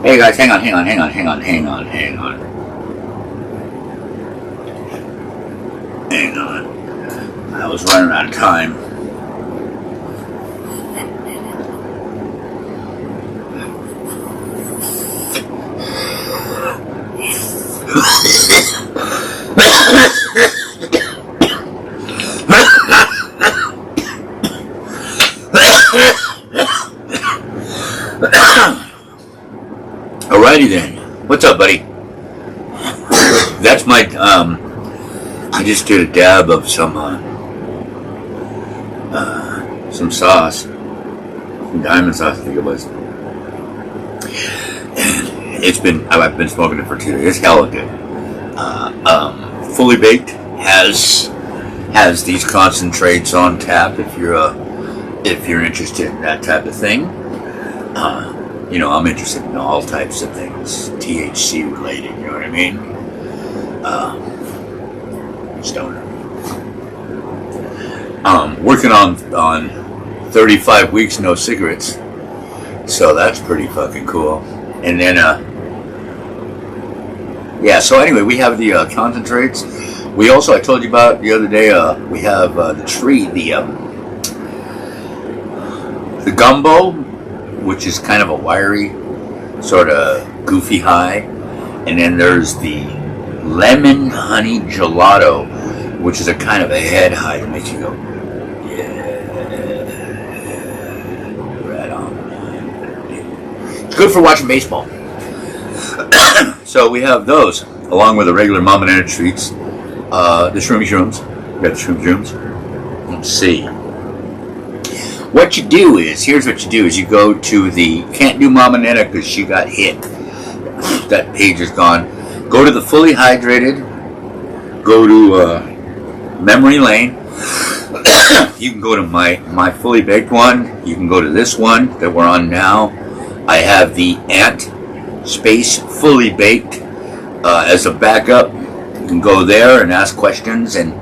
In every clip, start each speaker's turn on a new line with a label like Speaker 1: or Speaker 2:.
Speaker 1: Hey guys, hang on. I was running out of time. Alrighty then. What's up, buddy? That's my, I just did a dab of some sauce. Some diamond sauce, I think it was. And I've been smoking it for 2 days. It's hella good. Fully Baked has these concentrates on tap if you're interested in that type of thing. I'm interested in all types of things THC related, you know what I mean? Stoner. Working on 35 weeks no cigarettes, so that's pretty fucking cool. And then so anyway, we have the concentrates. We also, I told you about the other day, we have the tree, the gumbo, which is kind of a wiry, sort of goofy high. And then there's the lemon honey gelato, which is a kind of a head high that makes you go, yeah, right on. It's good for watching baseball. So we have those, along with the regular Mama Nana treats. The Shroomy Shrooms. We got the Shroomy Shrooms. Let's see. Here's what you do is you go to the, can't do Mama Nana because she got hit. That page is gone. Go to the Fully Hydrated. Go to Memory Lane. You can go to my Fully Baked one. You can go to this one that we're on now. I have the Ant Space Fully Baked as a backup. You can go there and ask questions and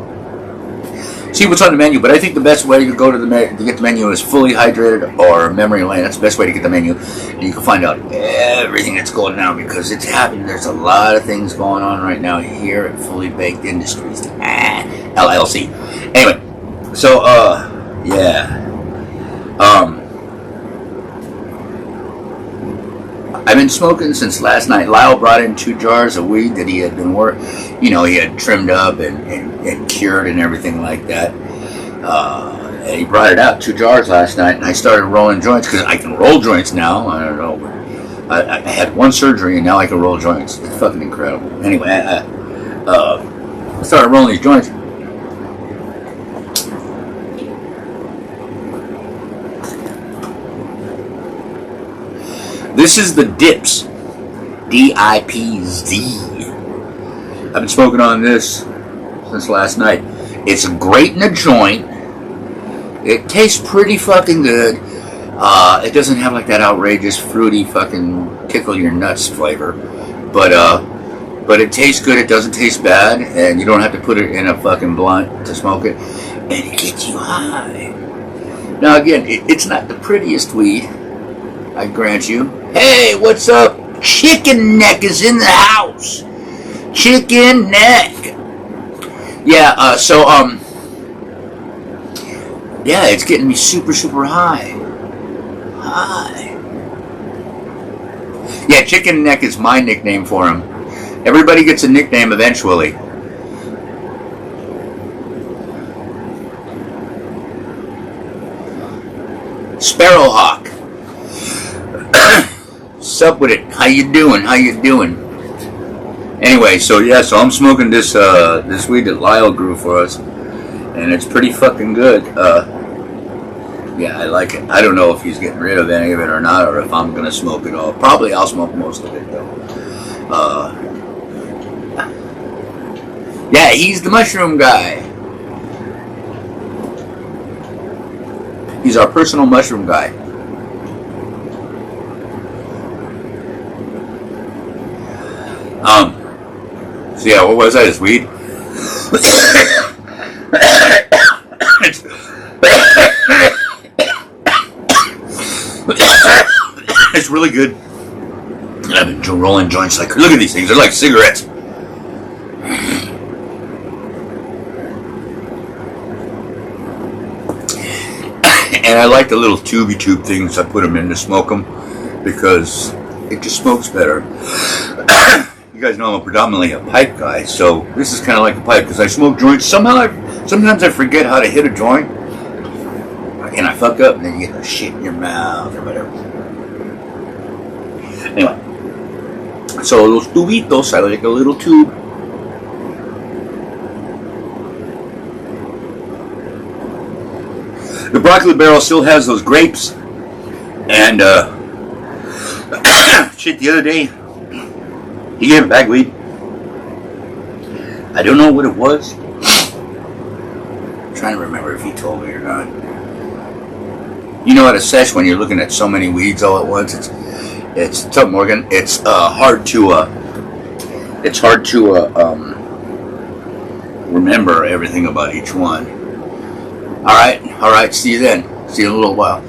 Speaker 1: see what's on the menu. But I think the best way to go to get the menu is Fully Hydrated or Memory Lane. That's the best way to get the menu. And you can find out everything that's going on because it's happening. There's a lot of things going on right now here at Fully Baked Industries, LLC. Anyway, so I've been smoking since last night. Lyle brought in 2 jars of weed that he had been he had trimmed up and cured and everything like that. And he brought it out, 2 jars last night, and I started rolling joints because I can roll joints now. I don't know. I had 1 surgery and now I can roll joints. It's fucking incredible. Anyway, I started rolling these joints. This is the Dips, D-I-P-Z. I've been smoking on this since last night. It's great in a joint. It tastes pretty fucking good. It doesn't have like that outrageous fruity fucking tickle your nuts flavor, but it tastes good. It doesn't taste bad, and you don't have to put it in a fucking blunt to smoke it, and it gets you high. Now again, it's not the prettiest weed, I grant you. Hey, what's up? Chicken Neck is in the house. Chicken Neck. Yeah, it's getting me super, super high. Yeah, Chicken Neck is my nickname for him. Everybody gets a nickname eventually. Sparrowhawk. What's up with it? How you doing? Anyway, so I'm smoking this this weed that Lyle grew for us, and it's pretty fucking good. I like it. I don't know if he's getting rid of any of it or not, or if I'm gonna smoke it all. Probably I'll smoke most of it though. He's the mushroom guy. He's our personal mushroom guy. What was that? It's weed. It's really good. And I rolling joints like, look at these things, they're like cigarettes. And I like the little tubey tube things. I put them in to smoke them because it just smokes better. You guys know I'm predominantly a pipe guy, so this is kind of like a pipe because I smoke joints. Sometimes I forget how to hit a joint, and I fuck up, and then you get the shit in your mouth or whatever. Anyway, so los tubitos, I like a little tube. The Broccoli Barrel still has those grapes, and shit, the other day, he gave a bag of weed. I don't know what it was. I'm trying to remember if he told me or not. You know, at a sesh, when you're looking at so many weeds all at once, it's tough, Morgan. It's hard to remember everything about each one. All right. See you then. See you in a little while.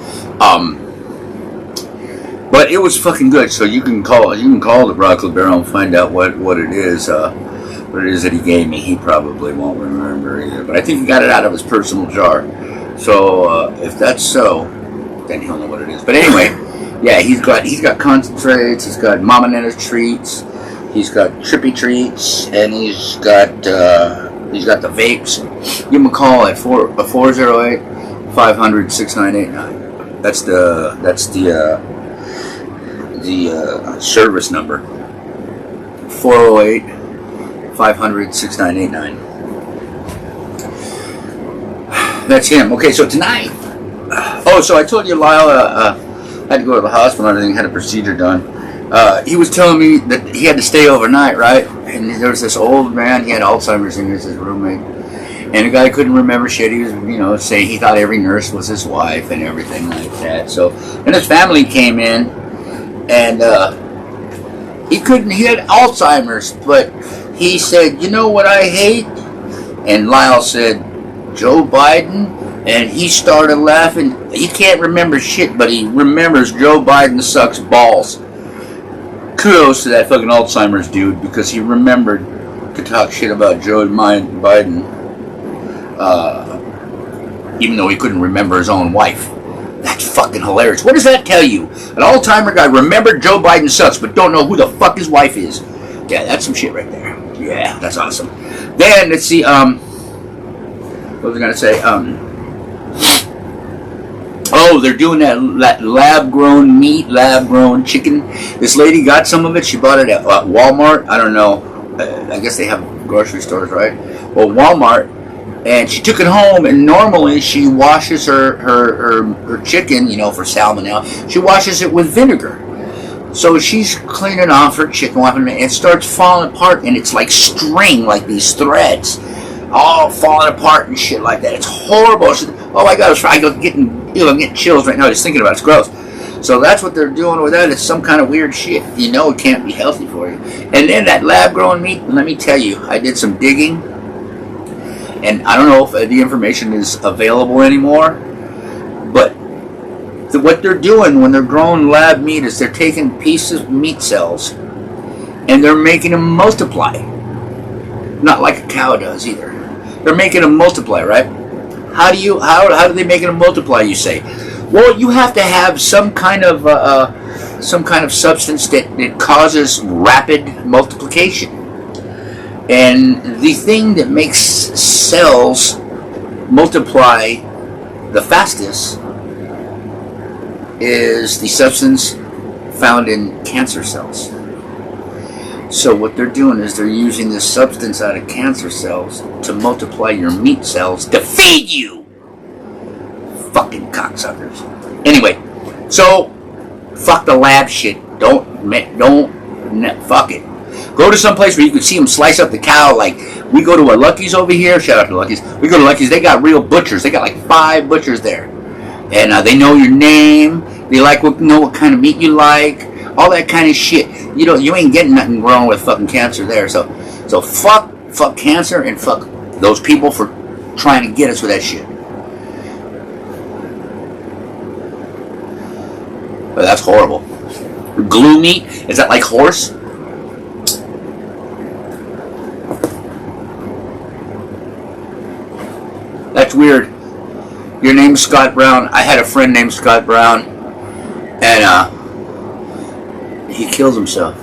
Speaker 1: But it was fucking good. So you can call the Broccoli Barrel and find out what it is. What it is that he gave me. He probably won't remember either. But I think he got it out of his personal jar. So if that's so, then he'll know what it is. But anyway, yeah, he's got concentrates. He's got Mama Netta's treats. He's got trippy treats, and he's got the vapes. Give him a call at 408-500-6989. That's the service number. 408-500-6989. That's him. Okay, so tonight. Oh, so I told you Lyle had to go to the hospital and everything, had a procedure done. He was telling me that he had to stay overnight, right? And there was this old man, he had Alzheimer's, and he was his roommate. And the guy couldn't remember shit. He was, saying he thought every nurse was his wife and everything like that. So, and his family came in, and he had Alzheimer's, but he said, you know what I hate? And Lyle said, Joe Biden. And he started laughing. He can't remember shit, but he remembers Joe Biden sucks balls. Kudos to that fucking Alzheimer's dude, because he remembered to talk shit about Joe Biden, even though he couldn't remember his own wife. That's fucking hilarious. What does that tell you? An Alzheimer guy remembered Joe Biden sucks, but don't know who the fuck his wife is. Yeah, that's some shit right there. Yeah, that's awesome. Then, let's see, what was I going to say? Oh, they're doing that lab-grown meat, lab-grown chicken. This lady got some of it. She bought it at Walmart. I don't know. I guess they have grocery stores, right? Well, Walmart. And she took it home, and normally she washes her chicken, for salmonella. She washes it with vinegar. So she's cleaning off her chicken, and it starts falling apart, and it's like string, like these threads, all falling apart and shit like that. It's horrible. Oh my God, I'm getting chills right now just thinking about it. It's gross. So that's what they're doing with that. It's some kind of weird shit. It can't be healthy for you. And then that lab-grown meat, let me tell you, I did some digging, and I don't know if the information is available anymore, but what they're doing when they're growing lab meat is they're taking pieces of meat cells and they're making them multiply. Not like a cow does either. They're making them multiply, right? How do they make them multiply, you say? Well, you have to have some kind of substance that causes rapid multiplication. And the thing that makes cells multiply the fastest is the substance found in cancer cells. So what they're doing is they're using this substance out of cancer cells to multiply your meat cells to feed you. Fucking cocksuckers. Anyway, so fuck the lab shit. Don't fuck it. Go to some place where you can see them slice up the cow. Like, we go to a Lucky's over here. Shout out to Lucky's. We go to Lucky's. They got real butchers. They got like 5 butchers there. And they know your name. They know what kind of meat you like. All that kind of shit. You ain't getting nothing wrong with fucking cancer there. So fuck cancer and fuck those people for trying to get us with that shit. But that's horrible. Gloomy, is that like horse? That's weird. Your name's Scott Brown. I had a friend named Scott Brown, and he killed himself.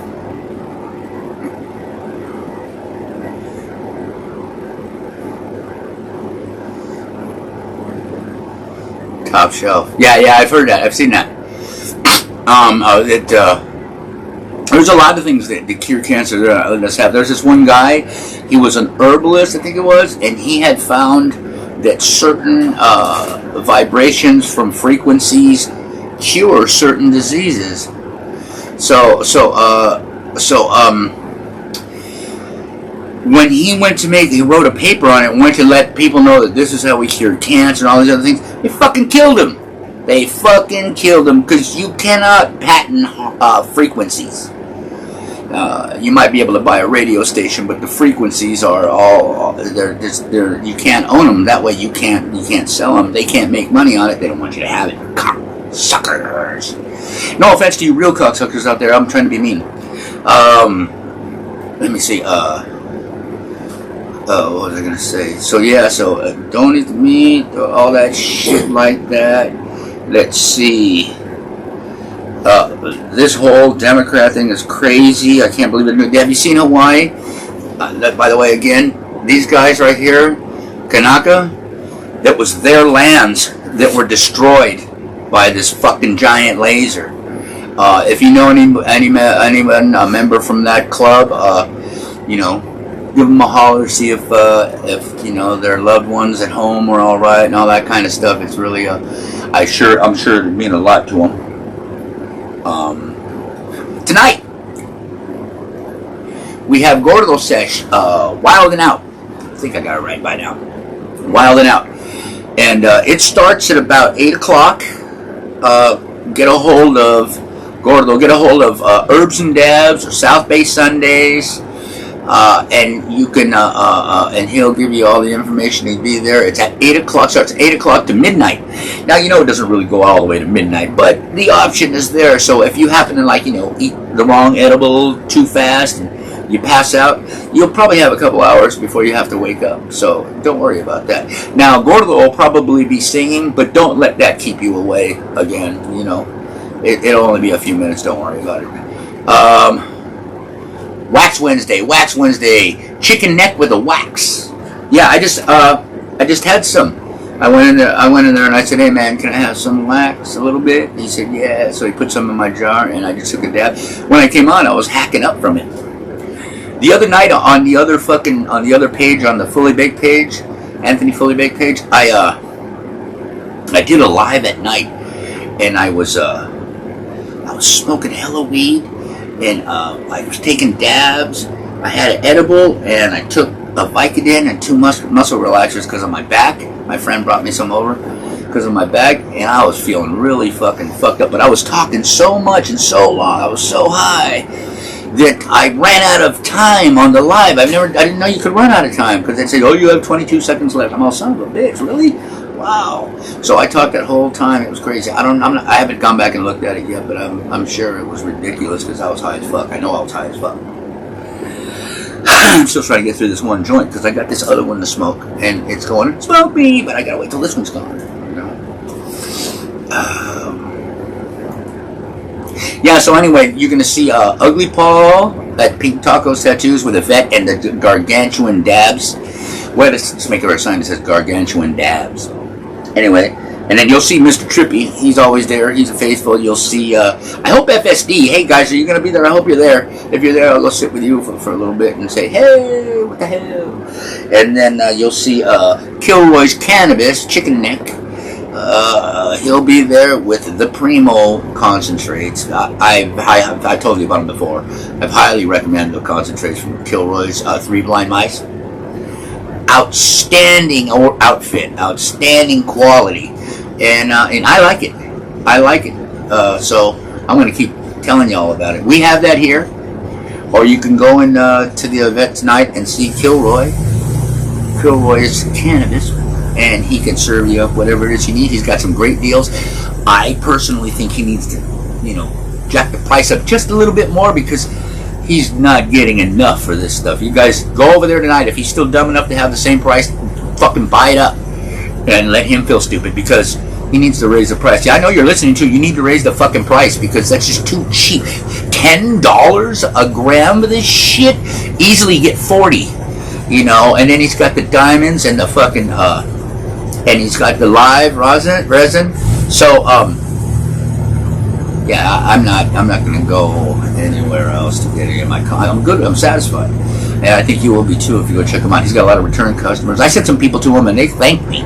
Speaker 1: Top shelf. Yeah, I've heard that. I've seen that. There's a lot of things that cure cancer that us have. There's this one guy. He was an herbalist, I think it was, and he had found that certain vibrations from frequencies cure certain diseases. When he wrote a paper on it and went to let people know that this is how we cure cancer and all these other things, they fucking killed him. They fucking killed him because you cannot patent frequencies. You might be able to buy a radio station, but the frequencies are they're you can't own them. That way you can't sell them. They can't make money on it. They don't want you to have it. Cocksuckers. No offense to you real cocksuckers out there. I'm trying to be mean. Let me see. What was I gonna say? So yeah, don't eat the meat, all that shit like that. Let's see. This whole Democrat thing is crazy. I can't believe it. Have you seen Hawaii? By the way, again, these guys right here, Kanaka, that was their lands that were destroyed by this fucking giant laser. If you know anyone, a member from that club, give them a holler, see if their loved ones at home are all right and all that kind of stuff. It's really I'm sure it mean a lot to them. Tonight we have Gordo Sesh, Wild and Out. I think I got it right by now. Wild and Out, and it starts at about 8 o'clock. Get a hold of Gordo. Get a hold of Herbs and Dabs or South Bay Sundays. And you can, and he'll give you all the information. He'll be there. It's at 8 o'clock. Starts at 8 o'clock to midnight. Now, it doesn't really go all the way to midnight, but the option is there. So if you happen to, eat the wrong edible too fast and you pass out, you'll probably have a couple hours before you have to wake up. So don't worry about that. Now, Gordo will probably be singing, but don't let that keep you away again. It'll only be a few minutes. Don't worry about it. Wax Wednesday, chicken neck with a wax. Yeah, I just had some. I went in there and I said, "Hey man, can I have some wax a little bit?" He said, "Yeah." So he put some in my jar and I just took a dab. When I came on, I was hacking up from it. The other night on the other page, on the Fully Baked page, Anthony Fully Baked page, I did a live at night, and I was smoking hella weed. And I was taking dabs. I had an edible, and I took a Vicodin and 2 muscle relaxers because of my back. My friend brought me some over because of my back, and I was feeling really fucking fucked up. But I was talking so much and so long. I was so high that I ran out of time on the live. I didn't know you could run out of time because they'd say, "Oh, you have 22 seconds left." I'm all, son of a bitch, really? Wow. So I talked that whole time. It was crazy. I haven't gone back and looked at it yet, but I'm sure it was ridiculous because I was high as fuck. I know I was high as fuck. I'm still trying to get through this one joint because I got this other one to smoke, and it's going, "Smoke me," but I gotta wait till this one's gone. Yeah. So anyway, you're gonna see Ugly Paul at Pink Tacos Tattoos with a vet and the Gargantuan Dabs. Well, let's make a sign that says Gargantuan Dabs. Anyway, and then you'll see Mr. Trippy. He's always there. He's a faithful. You'll see, I hope FSD. Hey, guys, are you going to be there? I hope you're there. If you're there, I'll go sit with you for a little bit and say, "Hey, what the hell?" And then you'll see Kilroy's Cannabis, Chicken Neck. He'll be there with the Primo concentrates. I've told you about them before. I've highly recommended the concentrates from Kilroy's 3 Blind Mice. Outstanding outfit, outstanding quality, and I like it. So I'm going to keep telling you all about it. We have that here, or you can go in to the event tonight and see Kilroy's Cannabis, and he can serve you up whatever it is you need. He's got some great deals. I personally think he needs to, jack the price up just a little bit more because he's not getting enough for this stuff. You guys go over there tonight. If he's still dumb enough to have the same price, fucking buy it up and let him feel stupid because he needs to raise the price. Yeah, I know you're listening to. You need to raise the fucking price because that's just too cheap. $10 a gram of this shit. Easily get 40. You know, and then he's got the diamonds and the fucking and he's got the live resin. So yeah, I'm not gonna go anywhere else to get in my car. I'm good. I'm satisfied, and I think you will be too if you go check him out. He's got a lot of return customers. I sent some people to him, and they thanked me.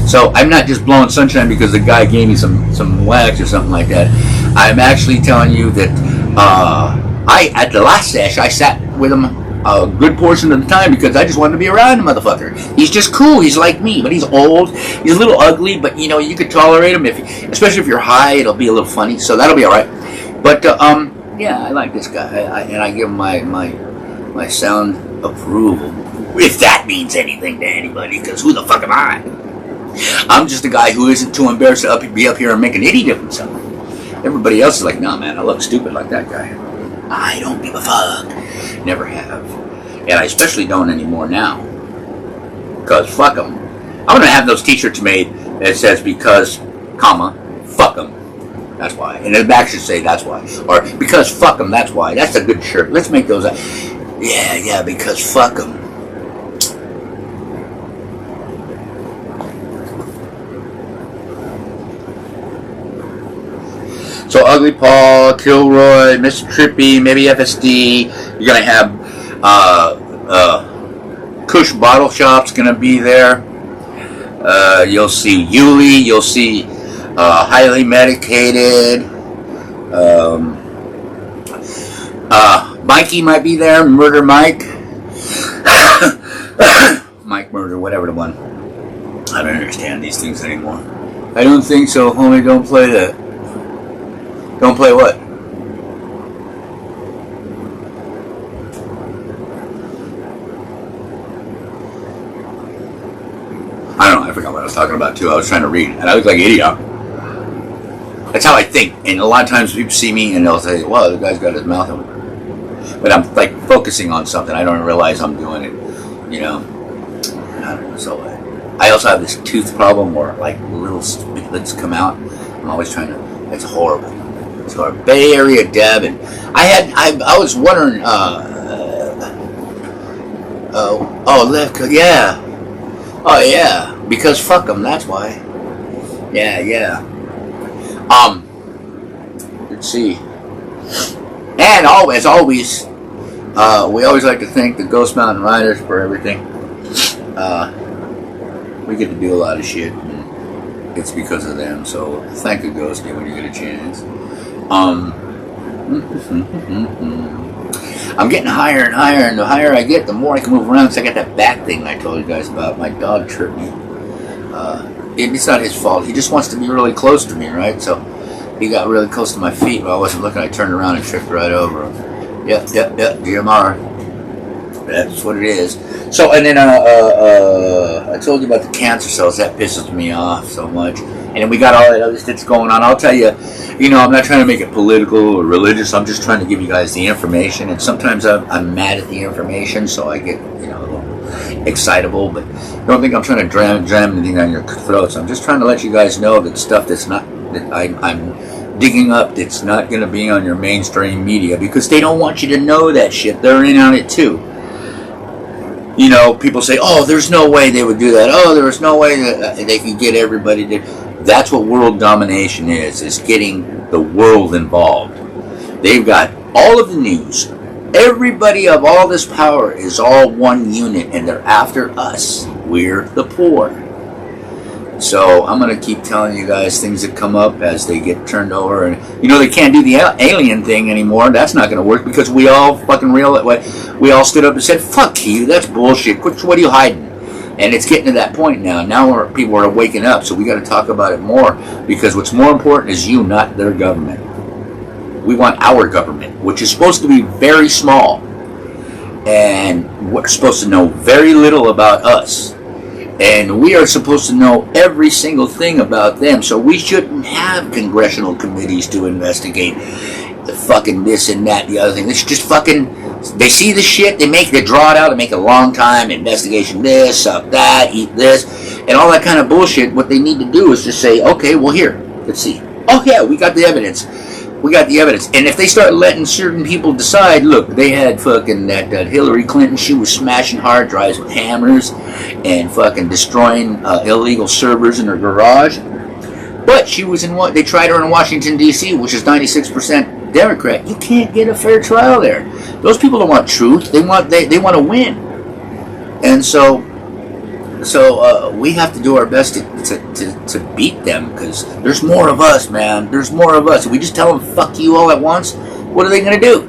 Speaker 1: So I'm not just blowing sunshine because the guy gave me some wax or something like that. I'm actually telling you that at the last sesh I sat with him a good portion of the time because I just wanted to be around him, motherfucker. He's just cool. He's like me, but he's old. He's a little ugly, but you know you could tolerate him especially if you're high. It'll be a little funny, so that'll be all right. But yeah, I like this guy, and I give him my sound approval, if that means anything to anybody. Because who the fuck am I? I'm just a guy who isn't too embarrassed to be up here and make an idiot of himself. Everybody else is like, nah, man, I look stupid like that guy. I don't give a fuck. Never have. And I especially don't anymore now. Because fuck them. I'm going to have those t-shirts made that says because, comma, fuck them. That's why. And the back should say that's why. Or because fuck them, that's why. That's a good shirt. Let's make those. Yeah, because fuck them. So Ugly Paul, Kilroy, Mr. Trippy, maybe FSD. You're gonna have Kush Bottle Shop's gonna be there. You'll see Yuli. You'll see Highly Medicated. Mikey might be there. Murder Mike. Mike Murder, whatever the one. I don't understand these things anymore. I don't think so, homie. Don't play that. Don't play what? I don't know. I forgot what I was talking about too. I was trying to read, and I look like an idiot. That's how I think. And a lot of times people see me and they'll say, "Well, the guy's got his mouth open." But I'm like focusing on something. I don't realize I'm doing it. You know. I don't know. So I also have this tooth problem where like little spitlets come out. I'm always trying to. It's horrible. So our Bay Area Deb, and I was wondering, yeah, oh yeah, because fuck them, that's why. Yeah. Let's see, and as always, we always like to thank the Ghost Mountain Riders for everything. We get to do a lot of shit, and it's because of them. So thank the Ghosty when you get a chance. I'm getting higher and higher, and the higher I get, the more I can move around. So I got that back thing I told you guys about. My dog tripped me. It's not his fault. He just wants to be really close to me, right? So he got really close to my feet while I wasn't looking. I turned around and tripped right over him. Yep, GMR. That's what it is. So, and then I told you about the cancer cells. That pisses me off so much. And then we got all that other shit's going on. I'll tell you, I'm not trying to make it political or religious. I'm just trying to give you guys the information. And sometimes I'm mad at the information, so I get, a little excitable. But don't think I'm trying to jam anything down your throats. I'm just trying to let you guys know that stuff that I'm digging up that's not going to be on your mainstream media because they don't want you to know that shit. They're in on it too. People say, oh, there's no way they would do that. Oh, there's no way that they could get everybody to. That's what world domination is getting the world involved. They've got all of the news. Everybody of all this power is all one unit, and they're after us. We're the poor. So I'm going to keep telling you guys things that come up as they get turned over. And, they can't do the alien thing anymore. That's not going to work because we all fucking we all stood up and said, fuck you, that's bullshit. What are you hiding? And it's getting to that point now. Now people are waking up, so we got to talk about it more because what's more important is you, not their government. We want our government, which is supposed to be very small. And we're supposed to know very little about us. And we are supposed to know every single thing about them, so we shouldn't have congressional committees to investigate the fucking this and that, the other thing. It's just fucking, they see the shit, they draw it out, they make a long time, investigation this, suck that, eat this, and all that kind of bullshit. What they need to do is just say, okay, well here, let's see. Oh yeah, we got the evidence. We got the evidence. And if they start letting certain people decide, look, they had fucking that Hillary Clinton, she was smashing hard drives with hammers and fucking destroying illegal servers in her garage. But she was in what they tried her in Washington D.C., which is 96% Democrat. You can't get a fair trial there. Those people don't want truth. They want to win. And so we have to do our best to beat them, because there's more of us, man. There's more of us. If we just tell them fuck you all at once, what are they gonna do,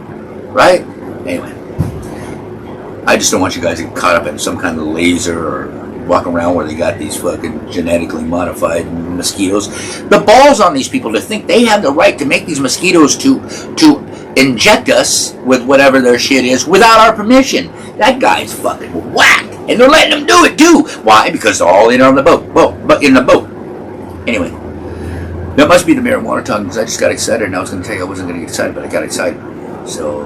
Speaker 1: right? Anyway, I just don't want you guys to get caught up in some kind of laser or walk around where they got these fucking genetically modified mosquitoes. The balls on these people to think they have the right to make these mosquitoes to inject us with whatever their shit is without our permission. That guy's fucking whack. And they're letting them do it too. Why? Because they're all in on the boat. In the boat. Anyway, that must be the marijuana talking, because I just got excited, and I was going to tell you I wasn't going to get excited, but I got excited. So,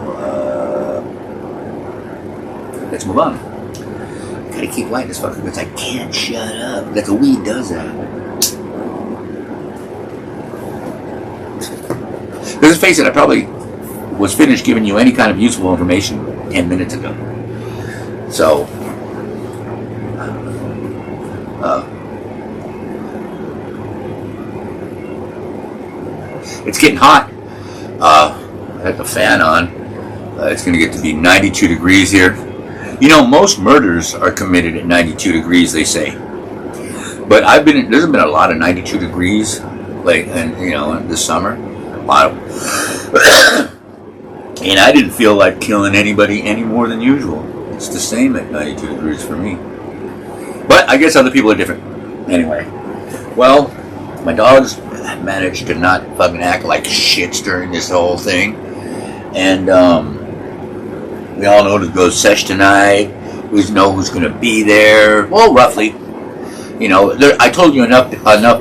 Speaker 1: let's move on. Gotta keep lighting this fucker because I can't shut up. That the weed does that. Let's face it, I probably was finished giving you any kind of useful information 10 minutes ago. So, it's getting hot. I had the fan on. It's going to get to be 92 degrees here. You know, most murders are committed at 92 degrees, they say. But there's been a lot of 92 degrees, like, and this summer, a lot of. And I didn't feel like killing anybody any more than usual. It's the same at 92 degrees for me. But I guess other people are different. Anyway, well, my dogs managed to not fucking act like shits during this whole thing, and we all know to go sesh tonight. We know who's going to be there. Well, roughly. I told you enough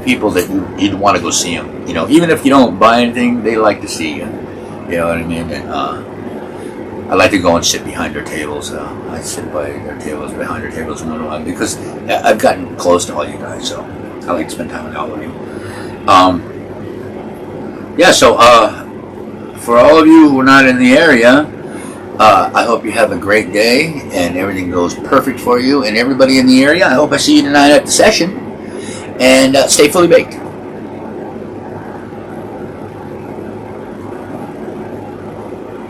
Speaker 1: people that you'd want to go see them. Even if you don't buy anything, they like to see you. You know what I mean? And I like to go and sit behind their tables. I sit by their tables, behind their tables in a while, because I've gotten close to all you guys, so I like to spend time with all of you. So for all of you who are not in the area, I hope you have a great day and everything goes perfect for you. And everybody in the area, I hope I see you tonight at the session. And stay fully baked.